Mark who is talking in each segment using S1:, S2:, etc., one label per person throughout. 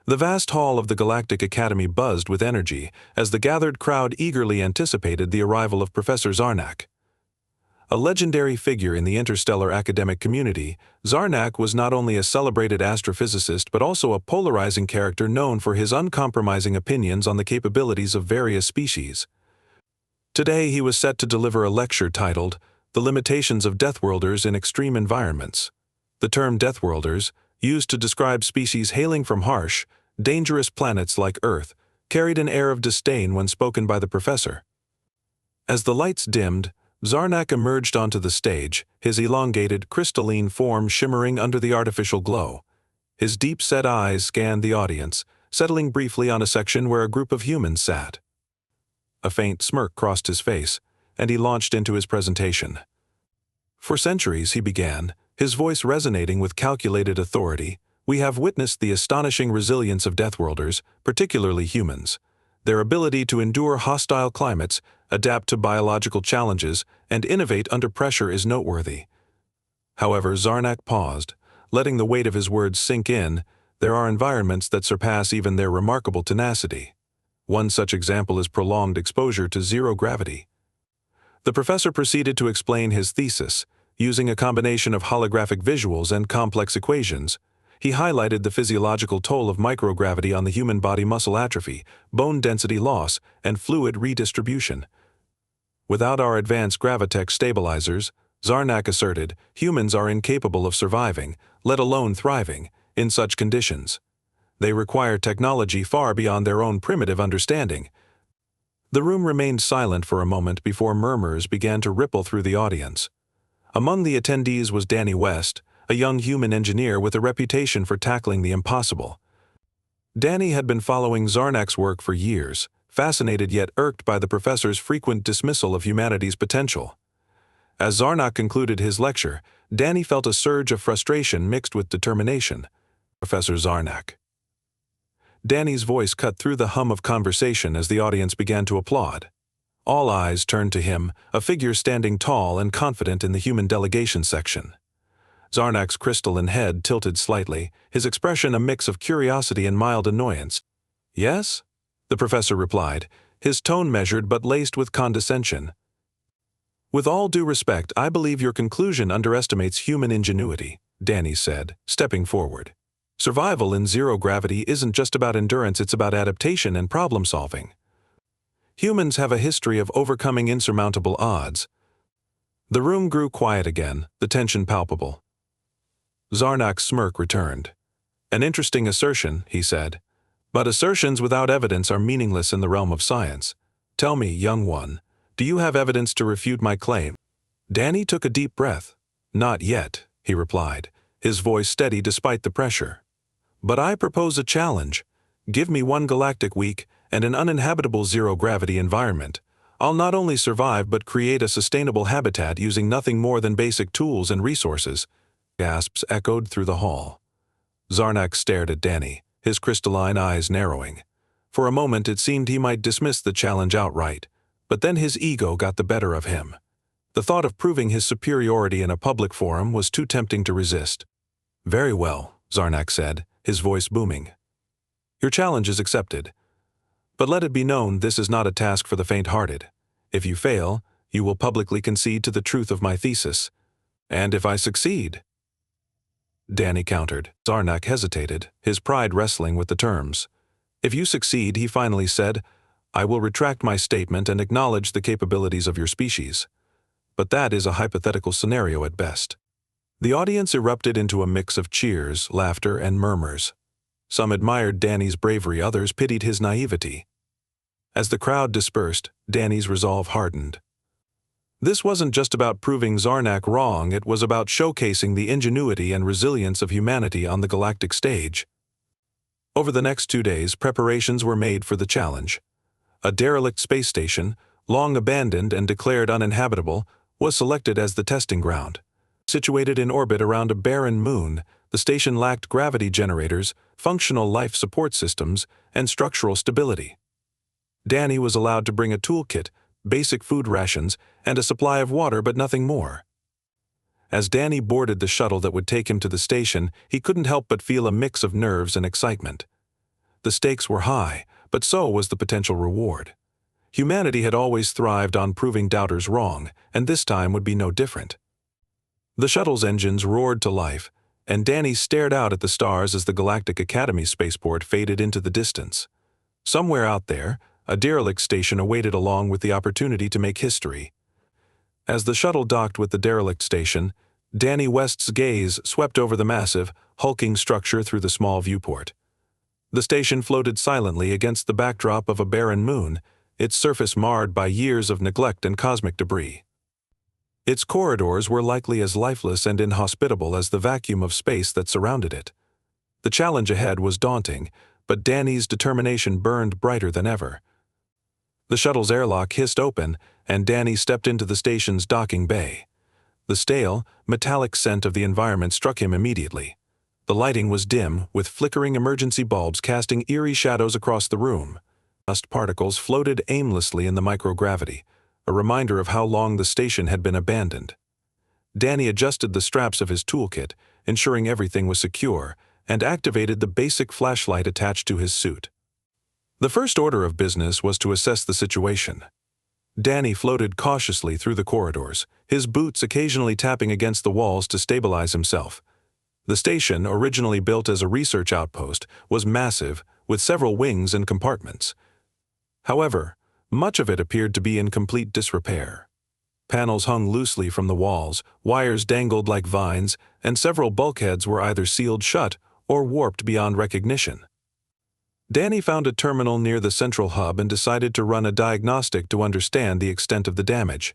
S1: The vast hall of the Galactic Academy buzzed with energy as the gathered crowd eagerly anticipated the arrival of Professor Zarnak. A legendary figure in the interstellar academic community, Zarnak was not only a celebrated astrophysicist but also a polarizing character known for his uncompromising opinions on the capabilities of various species. Today he was set to deliver a lecture titled, "The Limitations of Deathworlders in Extreme Environments." The term Deathworlders, used to describe species hailing from harsh, dangerous planets like Earth, carried an air of disdain when spoken by the professor. As the lights dimmed, Zarnak emerged onto the stage, his elongated, crystalline form shimmering under the artificial glow. His deep-set eyes scanned the audience, settling briefly on a section where a group of humans sat. A faint smirk crossed his face, and he launched into his presentation. "For centuries," he began, his voice resonating with calculated authority, "we have witnessed the astonishing resilience of Deathworlders, particularly humans. Their ability to endure hostile climates, adapt to biological challenges, and innovate under pressure is noteworthy." However, Zarnak paused, letting the weight of his words sink in. There are environments that surpass even their remarkable tenacity. One such example is prolonged exposure to zero gravity. The professor proceeded to explain his thesis, using a combination of holographic visuals and complex equations. He highlighted the physiological toll of microgravity on the human body: muscle atrophy, bone density loss, and fluid redistribution. "Without our advanced gravitech stabilizers," Zarnak asserted, "humans are incapable of surviving, let alone thriving, in such conditions. They require technology far beyond their own primitive understanding." The room remained silent for a moment before murmurs began to ripple through the audience. Among the attendees was Danny West, a young human engineer with a reputation for tackling the impossible. Danny had been following Zarnak's work for years, fascinated yet irked by the professor's frequent dismissal of humanity's potential. As Zarnak concluded his lecture, Danny felt a surge of frustration mixed with determination. "Professor Zarnak." Danny's voice cut through the hum of conversation as the audience began to applaud. All eyes turned to him, a figure standing tall and confident in the human delegation section. Zarnak's crystalline head tilted slightly, his expression a mix of curiosity and mild annoyance. "Yes?" the professor replied, his tone measured but laced with condescension. "With all due respect, I believe your conclusion underestimates human ingenuity," Danny said, stepping forward. "Survival in zero gravity isn't just about endurance, it's about adaptation and problem-solving. Humans have a history of overcoming insurmountable odds." The room grew quiet again, the tension palpable. Zarnak's smirk returned. "An interesting assertion," he said. "But assertions without evidence are meaningless in the realm of science. Tell me, young one, do you have evidence to refute my claim?" Danny took a deep breath. "Not yet," he replied, his voice steady despite the pressure. "But I propose a challenge. Give me one galactic week and an uninhabitable zero-gravity environment. I'll not only survive but create a sustainable habitat using nothing more than basic tools and resources." Gasps echoed through the hall. Zarnak stared at Danny, his crystalline eyes narrowing. For a moment it seemed he might dismiss the challenge outright, but then his ego got the better of him. The thought of proving his superiority in a public forum was too tempting to resist. "Very well," Zarnak said, his voice booming. "Your challenge is accepted. But let it be known this is not a task for the faint-hearted. If you fail, you will publicly concede to the truth of my thesis. And if I succeed—" Danny countered. Zarnak hesitated, his pride wrestling with the terms. "If you succeed," he finally said, "I will retract my statement and acknowledge the capabilities of your species. But that is a hypothetical scenario at best." The audience erupted into a mix of cheers, laughter, and murmurs. Some admired Danny's bravery, others pitied his naivety. As the crowd dispersed, Danny's resolve hardened. This wasn't just about proving Zarnak wrong, it was about showcasing the ingenuity and resilience of humanity on the galactic stage. Over the next 2 days, preparations were made for the challenge. A derelict space station, long abandoned and declared uninhabitable, was selected as the testing ground. Situated in orbit around a barren moon, the station lacked gravity generators, functional life support systems, and structural stability. Danny was allowed to bring a toolkit, basic food rations, and a supply of water, but nothing more. As Danny boarded the shuttle that would take him to the station, he couldn't help but feel a mix of nerves and excitement. The stakes were high, but so was the potential reward. Humanity had always thrived on proving doubters wrong, and this time would be no different. The shuttle's engines roared to life, and Danny stared out at the stars as the Galactic Academy spaceport faded into the distance. Somewhere out there, a derelict station awaited along with the opportunity to make history. As the shuttle docked with the derelict station, Danny West's gaze swept over the massive, hulking structure through the small viewport. The station floated silently against the backdrop of a barren moon, its surface marred by years of neglect and cosmic debris. Its corridors were likely as lifeless and inhospitable as the vacuum of space that surrounded it. The challenge ahead was daunting, but Danny's determination burned brighter than ever. The shuttle's airlock hissed open, and Danny stepped into the station's docking bay. The stale, metallic scent of the environment struck him immediately. The lighting was dim, with flickering emergency bulbs casting eerie shadows across the room. Dust particles floated aimlessly in the microgravity, a reminder of how long the station had been abandoned. Danny adjusted the straps of his toolkit, ensuring everything was secure, and activated the basic flashlight attached to his suit. The first order of business was to assess the situation. Danny floated cautiously through the corridors, his boots occasionally tapping against the walls to stabilize himself. The station, originally built as a research outpost, was massive, with several wings and compartments. However, much of it appeared to be in complete disrepair. Panels hung loosely from the walls, wires dangled like vines, and several bulkheads were either sealed shut or warped beyond recognition. Danny found a terminal near the central hub and decided to run a diagnostic to understand the extent of the damage.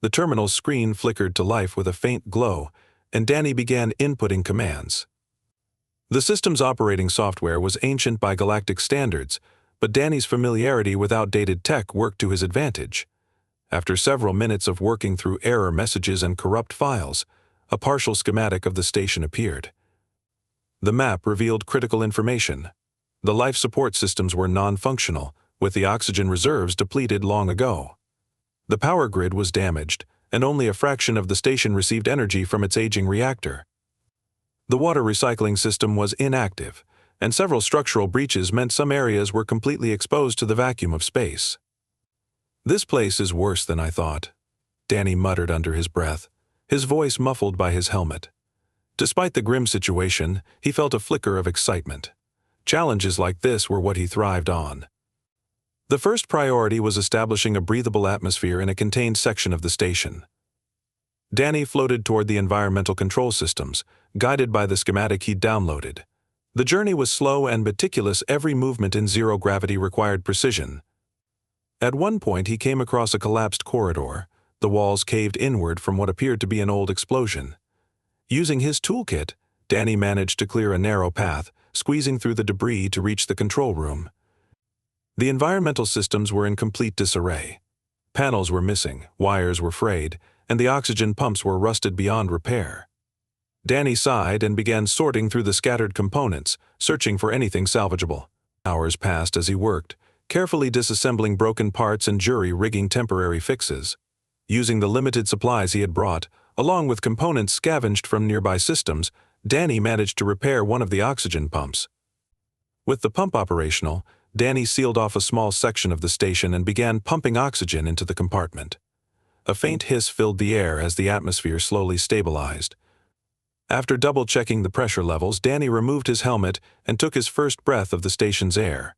S1: The terminal's screen flickered to life with a faint glow, and Danny began inputting commands. The system's operating software was ancient by galactic standards, but Danny's familiarity with outdated tech worked to his advantage. After several minutes of working through error messages and corrupt files, a partial schematic of the station appeared. The map revealed critical information. The life support systems were non-functional, with the oxygen reserves depleted long ago. The power grid was damaged, and only a fraction of the station received energy from its aging reactor. The water recycling system was inactive, and several structural breaches meant some areas were completely exposed to the vacuum of space. "This place is worse than I thought," Danny muttered under his breath, his voice muffled by his helmet. Despite the grim situation, he felt a flicker of excitement. Challenges like this were what he thrived on. The first priority was establishing a breathable atmosphere in a contained section of the station. Danny floated toward the environmental control systems, guided by the schematic he'd downloaded. The journey was slow and meticulous. Every movement in zero gravity required precision. At one point he came across a collapsed corridor. The walls caved inward from what appeared to be an old explosion. Using his toolkit, Danny managed to clear a narrow path, squeezing through the debris to reach the control room. The environmental systems were in complete disarray. Panels were missing, wires were frayed, and the oxygen pumps were rusted beyond repair. Danny sighed and began sorting through the scattered components, searching for anything salvageable. Hours passed as he worked, carefully disassembling broken parts and jury-rigging temporary fixes. Using the limited supplies he had brought, along with components scavenged from nearby systems, Danny managed to repair one of the oxygen pumps. With the pump operational, Danny sealed off a small section of the station and began pumping oxygen into the compartment. A faint hiss filled the air as the atmosphere slowly stabilized. After double-checking the pressure levels, Danny removed his helmet and took his first breath of the station's air.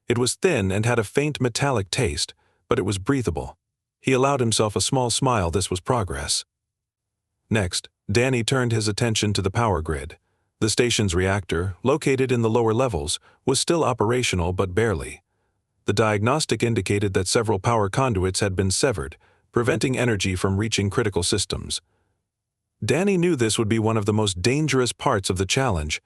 S1: It was thin and had a faint metallic taste, but it was breathable. He allowed himself a small smile. This was progress. Next, Danny turned his attention to the power grid. The station's reactor, located in the lower levels, was still operational but barely. The diagnostic indicated that several power conduits had been severed, preventing energy from reaching critical systems. Danny knew this would be one of the most dangerous parts of the challenge.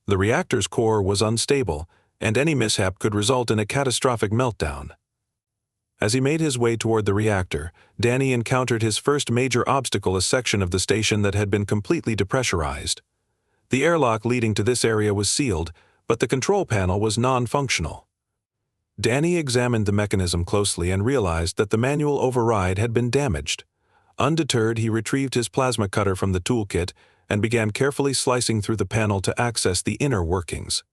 S1: The reactor's core was unstable, and any mishap could result in a catastrophic meltdown. As he made his way toward the reactor, Danny encountered his first major obstacle, a section of the station that had been completely depressurized. The airlock leading to this area was sealed, but the control panel was non-functional. Danny examined the mechanism closely and realized that the manual override had been damaged. Undeterred, he retrieved his plasma cutter from the toolkit and began carefully slicing through the panel to access the inner workings.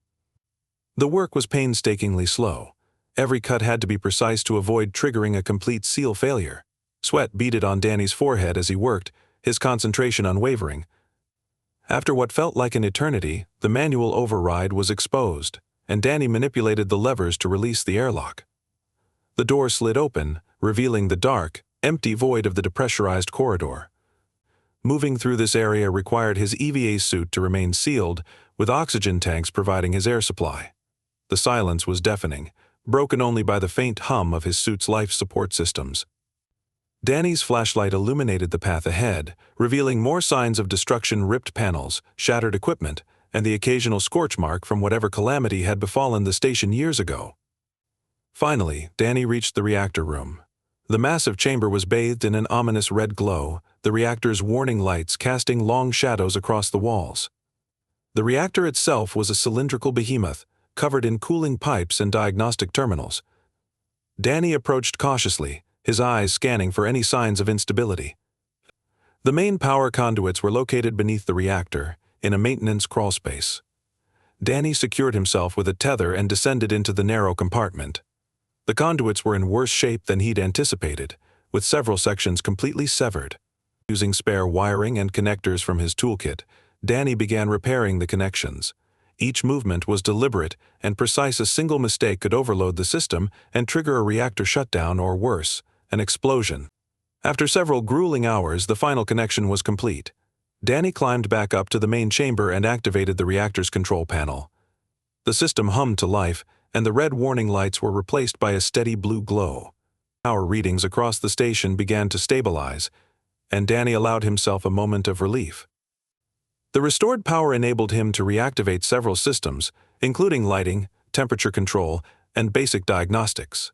S1: The work was painstakingly slow. Every cut had to be precise to avoid triggering a complete seal failure. Sweat beaded on Danny's forehead as he worked, his concentration unwavering. After what felt like an eternity, the manual override was exposed, and Danny manipulated the levers to release the airlock. The door slid open, revealing the dark, empty void of the depressurized corridor. Moving through this area required his EVA suit to remain sealed, with oxygen tanks providing his air supply. The silence was deafening, broken only by the faint hum of his suit's life support systems. Danny's flashlight illuminated the path ahead, revealing more signs of destruction: ripped panels, shattered equipment, and the occasional scorch mark from whatever calamity had befallen the station years ago. Finally, Danny reached the reactor room. The massive chamber was bathed in an ominous red glow, the reactor's warning lights casting long shadows across the walls. The reactor itself was a cylindrical behemoth, covered in cooling pipes and diagnostic terminals. Danny approached cautiously, his eyes scanning for any signs of instability. The main power conduits were located beneath the reactor, in a maintenance crawlspace. Danny secured himself with a tether and descended into the narrow compartment. The conduits were in worse shape than he'd anticipated, with several sections completely severed. Using spare wiring and connectors from his toolkit, Danny began repairing the connections. Each movement was deliberate and precise. A single mistake could overload the system and trigger a reactor shutdown or worse, an explosion. After several grueling hours, the final connection was complete. Danny climbed back up to the main chamber and activated the reactor's control panel. The system hummed to life, and the red warning lights were replaced by a steady blue glow. Power readings across the station began to stabilize, and Danny allowed himself a moment of relief. The restored power enabled him to reactivate several systems, including lighting, temperature control, and basic diagnostics.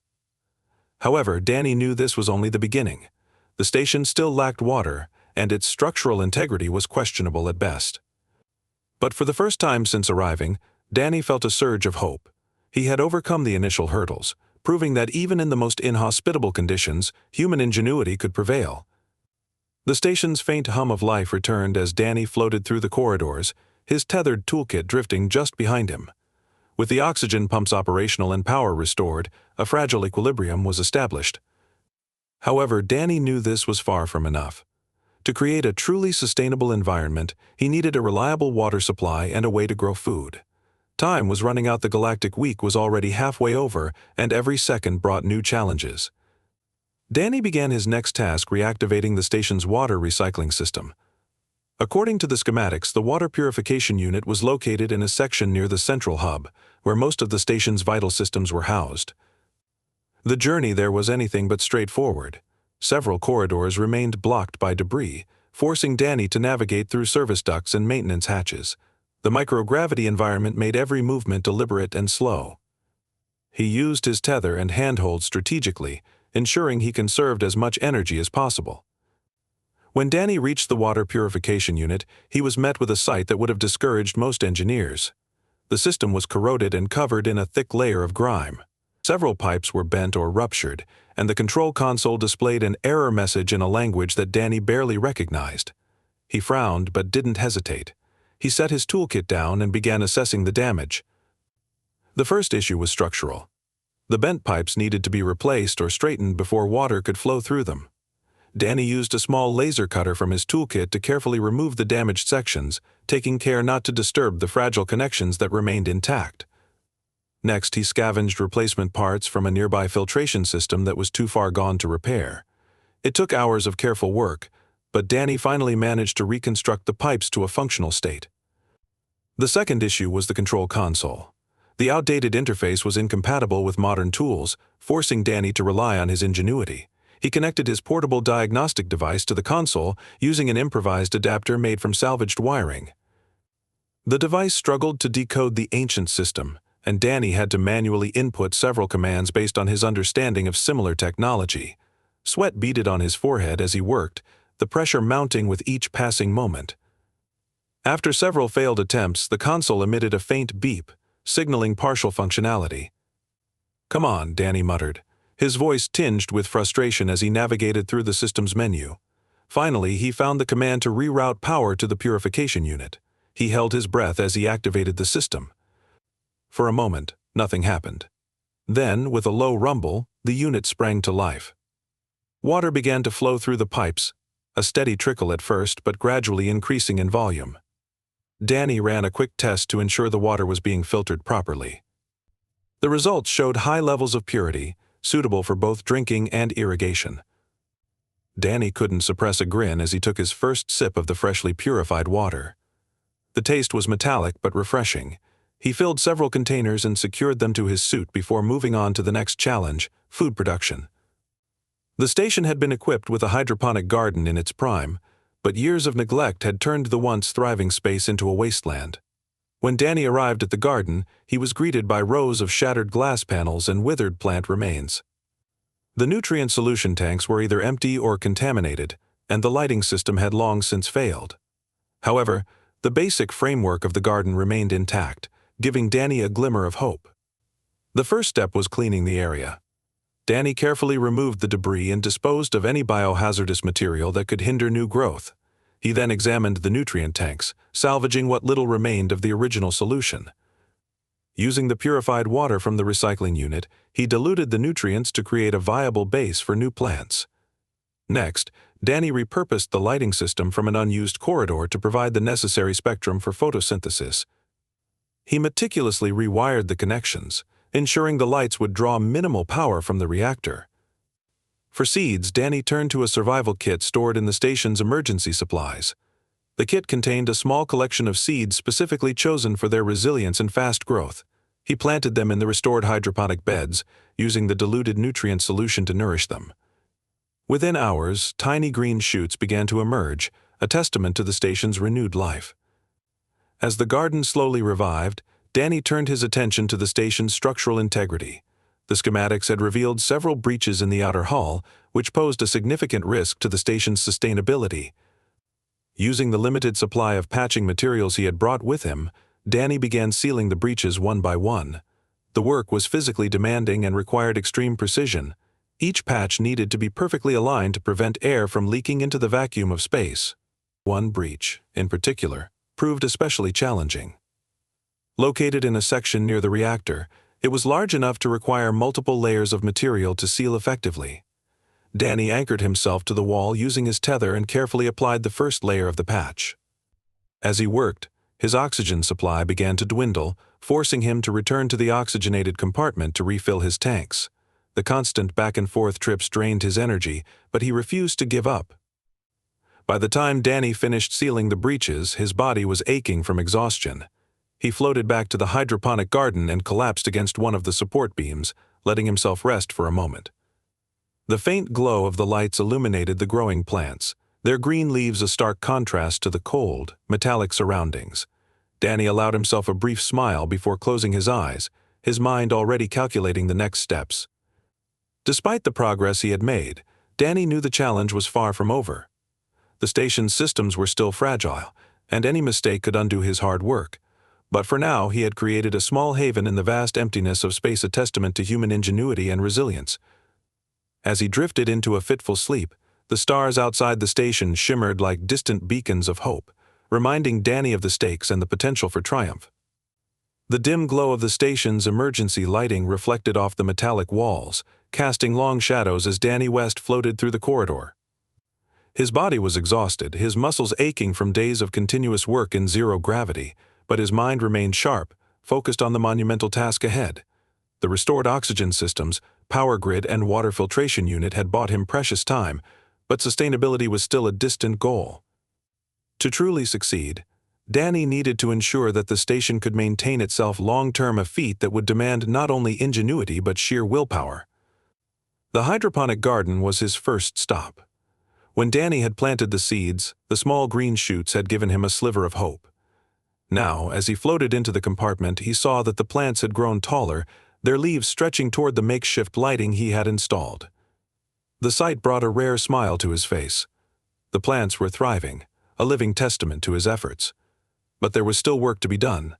S1: However, Danny knew this was only the beginning. The station still lacked water, and its structural integrity was questionable at best. But for the first time since arriving, Danny felt a surge of hope. He had overcome the initial hurdles, proving that even in the most inhospitable conditions, human ingenuity could prevail. The station's faint hum of life returned as Danny floated through the corridors, his tethered toolkit drifting just behind him. With the oxygen pumps operational and power restored, a fragile equilibrium was established. However, Danny knew this was far from enough. To create a truly sustainable environment, he needed a reliable water supply and a way to grow food. Time was running out. The galactic week was already halfway over, and every second brought new challenges. Danny began his next task: reactivating the station's water recycling system. According to the schematics, the water purification unit was located in a section near the central hub, where most of the station's vital systems were housed. The journey there was anything but straightforward. Several corridors remained blocked by debris, forcing Danny to navigate through service ducts and maintenance hatches. The microgravity environment made every movement deliberate and slow. He used his tether and handhold strategically, ensuring he conserved as much energy as possible. When Danny reached the water purification unit, he was met with a sight that would have discouraged most engineers. The system was corroded and covered in a thick layer of grime. Several pipes were bent or ruptured, and the control console displayed an error message in a language that Danny barely recognized. He frowned but didn't hesitate. He set his toolkit down and began assessing the damage. The first issue was structural. The bent pipes needed to be replaced or straightened before water could flow through them. Danny used a small laser cutter from his toolkit to carefully remove the damaged sections, taking care not to disturb the fragile connections that remained intact. Next, he scavenged replacement parts from a nearby filtration system that was too far gone to repair. It took hours of careful work, but Danny finally managed to reconstruct the pipes to a functional state. The second issue was the control console. The outdated interface was incompatible with modern tools, forcing Danny to rely on his ingenuity. He connected his portable diagnostic device to the console using an improvised adapter made from salvaged wiring. The device struggled to decode the ancient system, and Danny had to manually input several commands based on his understanding of similar technology. Sweat beaded on his forehead as he worked, the pressure mounting with each passing moment. After several failed attempts, the console emitted a faint beep, signaling partial functionality. "Come on," Danny muttered, his voice tinged with frustration as he navigated through the system's menu. Finally, he found the command to reroute power to the purification unit. He held his breath as he activated the system. For a moment, nothing happened. Then, with a low rumble, the unit sprang to life. Water began to flow through the pipes, a steady trickle at first but gradually increasing in volume. Danny ran a quick test to ensure the water was being filtered properly. The results showed high levels of purity, suitable for both drinking and irrigation. Danny couldn't suppress a grin as he took his first sip of the freshly purified water. The taste was metallic but refreshing. He filled several containers and secured them to his suit before moving on to the next challenge, food production. The station had been equipped with a hydroponic garden in its prime, but years of neglect had turned the once thriving space into a wasteland. When Danny arrived at the garden, he was greeted by rows of shattered glass panels and withered plant remains. The nutrient solution tanks were either empty or contaminated, and the lighting system had long since failed. However, the basic framework of the garden remained intact, giving Danny a glimmer of hope. The first step was cleaning the area. Danny carefully removed the debris and disposed of any biohazardous material that could hinder new growth. He then examined the nutrient tanks, salvaging what little remained of the original solution. Using the purified water from the recycling unit, he diluted the nutrients to create a viable base for new plants. Next, Danny repurposed the lighting system from an unused corridor to provide the necessary spectrum for photosynthesis. He meticulously rewired the connections, ensuring the lights would draw minimal power from the reactor. For seeds, Danny turned to a survival kit stored in the station's emergency supplies. The kit contained a small collection of seeds specifically chosen for their resilience and fast growth. He planted them in the restored hydroponic beds, using the diluted nutrient solution to nourish them. Within hours, tiny green shoots began to emerge, a testament to the station's renewed life. As the garden slowly revived, Danny turned his attention to the station's structural integrity. The schematics had revealed several breaches in the outer hull, which posed a significant risk to the station's sustainability. Using the limited supply of patching materials he had brought with him, Danny began sealing the breaches one by one. The work was physically demanding and required extreme precision. Each patch needed to be perfectly aligned to prevent air from leaking into the vacuum of space. One breach, in particular, proved especially challenging. Located in a section near the reactor, it was large enough to require multiple layers of material to seal effectively. Danny anchored himself to the wall using his tether and carefully applied the first layer of the patch. As he worked, his oxygen supply began to dwindle, forcing him to return to the oxygenated compartment to refill his tanks. The constant back-and-forth trips drained his energy, but he refused to give up. By the time Danny finished sealing the breaches, his body was aching from exhaustion. He floated back to the hydroponic garden and collapsed against one of the support beams, letting himself rest for a moment. The faint glow of the lights illuminated the growing plants, their green leaves a stark contrast to the cold, metallic surroundings. Danny allowed himself a brief smile before closing his eyes, his mind already calculating the next steps. Despite the progress he had made, Danny knew the challenge was far from over. The station's systems were still fragile, and any mistake could undo his hard work. But for now, he had created a small haven in the vast emptiness of space, a testament to human ingenuity and resilience. As he drifted into a fitful sleep, the stars outside the station shimmered like distant beacons of hope, reminding Danny of the stakes and the potential for triumph. The dim glow of the station's emergency lighting reflected off the metallic walls, casting long shadows as Danny West floated through the corridor. His body was exhausted, his muscles aching from days of continuous work in zero gravity, but his mind remained sharp, focused on the monumental task ahead. The restored oxygen systems, power grid, and water filtration unit had bought him precious time, but sustainability was still a distant goal. To truly succeed, Danny needed to ensure that the station could maintain itself long-term, a feat that would demand not only ingenuity but sheer willpower. The hydroponic garden was his first stop. When Danny had planted the seeds, the small green shoots had given him a sliver of hope. Now, as he floated into the compartment, he saw that the plants had grown taller, their leaves stretching toward the makeshift lighting he had installed. The sight brought a rare smile to his face. The plants were thriving, a living testament to his efforts. But there was still work to be done.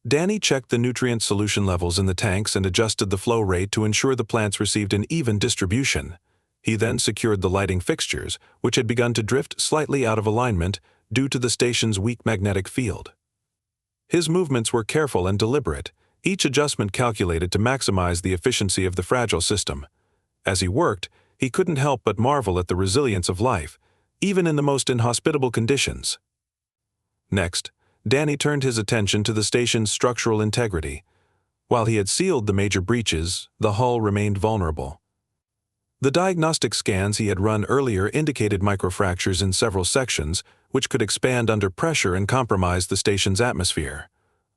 S1: Danny checked the nutrient solution levels in the tanks and adjusted the flow rate to ensure the plants received an even distribution. He then secured the lighting fixtures, which had begun to drift slightly out of alignment due to the station's weak magnetic field. His movements were careful and deliberate, each adjustment calculated to maximize the efficiency of the fragile system. As he worked, he couldn't help but marvel at the resilience of life, even in the most inhospitable conditions. Next, Danny turned his attention to the station's structural integrity. While he had sealed the major breaches, the hull remained vulnerable. The diagnostic scans he had run earlier indicated microfractures in several sections, which could expand under pressure and compromise the station's atmosphere.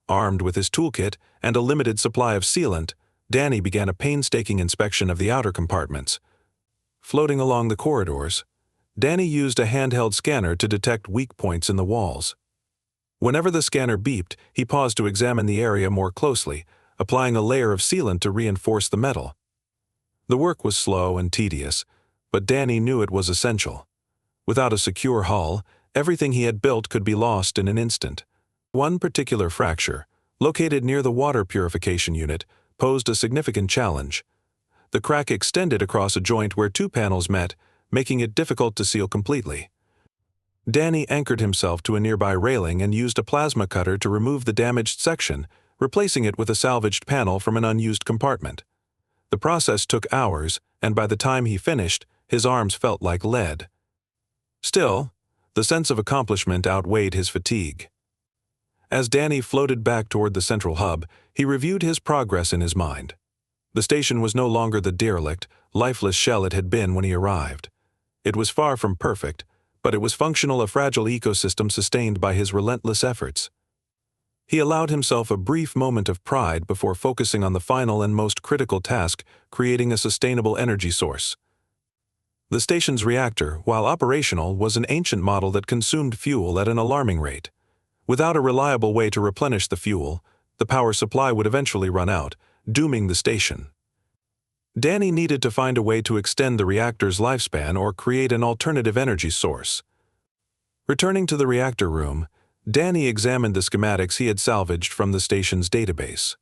S1: Armed with his toolkit and a limited supply of sealant, Danny began a painstaking inspection of the outer compartments. Floating along the corridors, Danny used a handheld scanner to detect weak points in the walls. Whenever the scanner beeped, he paused to examine the area more closely, applying a layer of sealant to reinforce the metal. The work was slow and tedious, but Danny knew it was essential. Without a secure hull, everything he had built could be lost in an instant. One particular fracture, located near the water purification unit, posed a significant challenge. The crack extended across a joint where two panels met, making it difficult to seal completely. Danny anchored himself to a nearby railing and used a plasma cutter to remove the damaged section, replacing it with a salvaged panel from an unused compartment. The process took hours, and by the time he finished, his arms felt like lead. Still, the sense of accomplishment outweighed his fatigue. As Danny floated back toward the central hub, he reviewed his progress in his mind. The station was no longer the derelict, lifeless shell it had been when he arrived. It was far from perfect, but it was functional, a fragile ecosystem sustained by his relentless efforts. He allowed himself a brief moment of pride before focusing on the final and most critical task, creating a sustainable energy source. The station's reactor, while operational, was an ancient model that consumed fuel at an alarming rate. Without a reliable way to replenish the fuel, the power supply would eventually run out, dooming the station. Danny needed to find a way to extend the reactor's lifespan or create an alternative energy source. Returning to the reactor room, Danny examined the schematics he had salvaged from the station's database.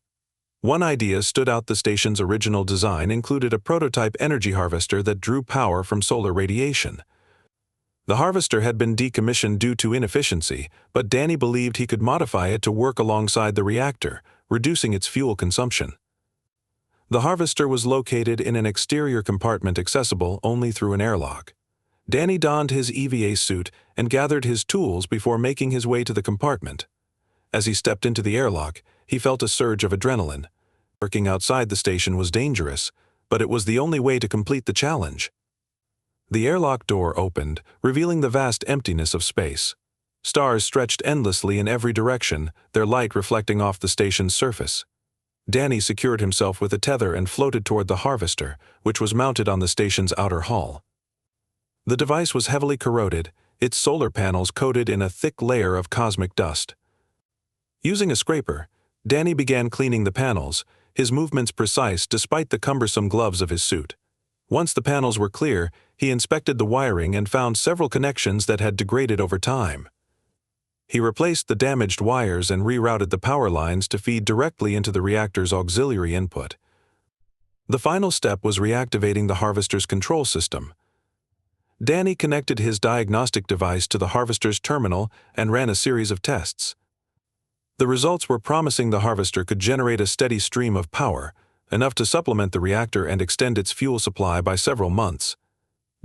S1: One idea stood out. The station's original design included a prototype energy harvester that drew power from solar radiation. The harvester had been decommissioned due to inefficiency, but Danny believed he could modify it to work alongside the reactor, reducing its fuel consumption. The harvester was located in an exterior compartment accessible only through an airlock. Danny donned his EVA suit and gathered his tools before making his way to the compartment. As he stepped into the airlock, he felt a surge of adrenaline. Working outside the station was dangerous, but it was the only way to complete the challenge. The airlock door opened, revealing the vast emptiness of space. Stars stretched endlessly in every direction, their light reflecting off the station's surface. Danny secured himself with a tether and floated toward the harvester, which was mounted on the station's outer hull. The device was heavily corroded, its solar panels coated in a thick layer of cosmic dust. Using a scraper, Danny began cleaning the panels, his movements precise despite the cumbersome gloves of his suit. Once the panels were clear, he inspected the wiring and found several connections that had degraded over time. He replaced the damaged wires and rerouted the power lines to feed directly into the reactor's auxiliary input. The final step was reactivating the harvester's control system. Danny connected his diagnostic device to the harvester's terminal and ran a series of tests. The results were promising. The harvester could generate a steady stream of power, enough to supplement the reactor and extend its fuel supply by several months.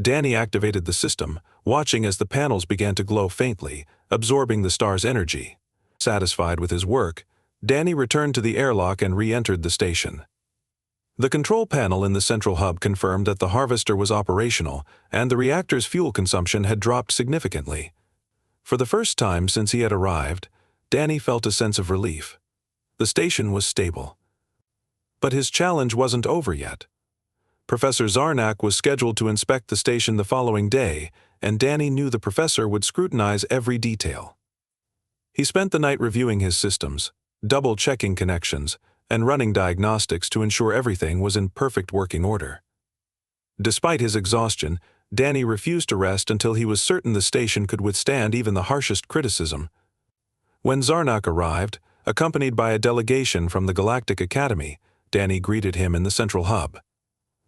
S1: Danny activated the system, watching as the panels began to glow faintly, absorbing the star's energy. Satisfied with his work, Danny returned to the airlock and re-entered the station. The control panel in the central hub confirmed that the harvester was operational, and the reactor's fuel consumption had dropped significantly. For the first time since he had arrived, Danny felt a sense of relief. The station was stable. But his challenge wasn't over yet. Professor Zarnak was scheduled to inspect the station the following day, and Danny knew the professor would scrutinize every detail. He spent the night reviewing his systems, double-checking connections, and running diagnostics to ensure everything was in perfect working order. Despite his exhaustion, Danny refused to rest until he was certain the station could withstand even the harshest criticism. When Zarnak arrived, accompanied by a delegation from the Galactic Academy, Danny greeted him in the central hub.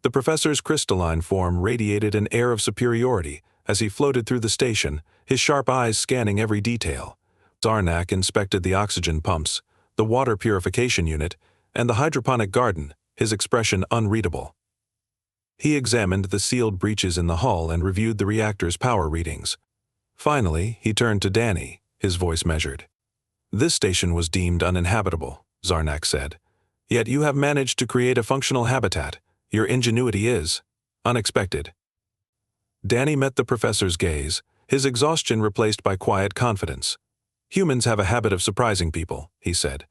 S1: The professor's crystalline form radiated an air of superiority as he floated through the station, his sharp eyes scanning every detail. Zarnak inspected the oxygen pumps, the water purification unit, and the hydroponic garden, his expression unreadable. He examined the sealed breaches in the hull and reviewed the reactor's power readings. Finally, he turned to Danny, his voice measured. "This station was deemed uninhabitable," Zarnak said. "Yet you have managed to create a functional habitat. Your ingenuity is unexpected." Danny met the professor's gaze, his exhaustion replaced by quiet confidence. "Humans have a habit of surprising people," he said.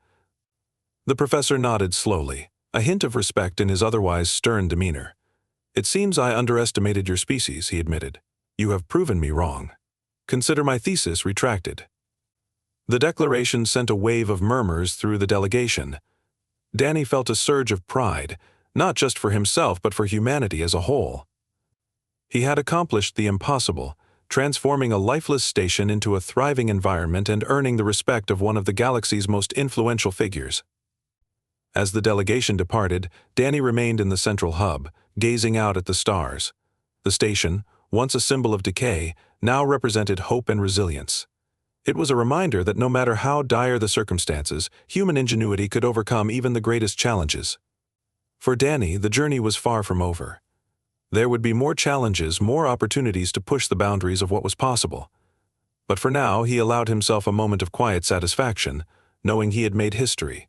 S1: The professor nodded slowly, a hint of respect in his otherwise stern demeanor. "It seems I underestimated your species," he admitted. "You have proven me wrong. Consider my thesis retracted." The declaration sent a wave of murmurs through the delegation. Danny felt a surge of pride, not just for himself but for humanity as a whole. He had accomplished the impossible, transforming a lifeless station into a thriving environment and earning the respect of one of the galaxy's most influential figures. As the delegation departed, Danny remained in the central hub, gazing out at the stars. The station, once a symbol of decay, now represented hope and resilience. It was a reminder that no matter how dire the circumstances, human ingenuity could overcome even the greatest challenges. For Danny, the journey was far from over. There would be more challenges, more opportunities to push the boundaries of what was possible. But for now, he allowed himself a moment of quiet satisfaction, knowing he had made history.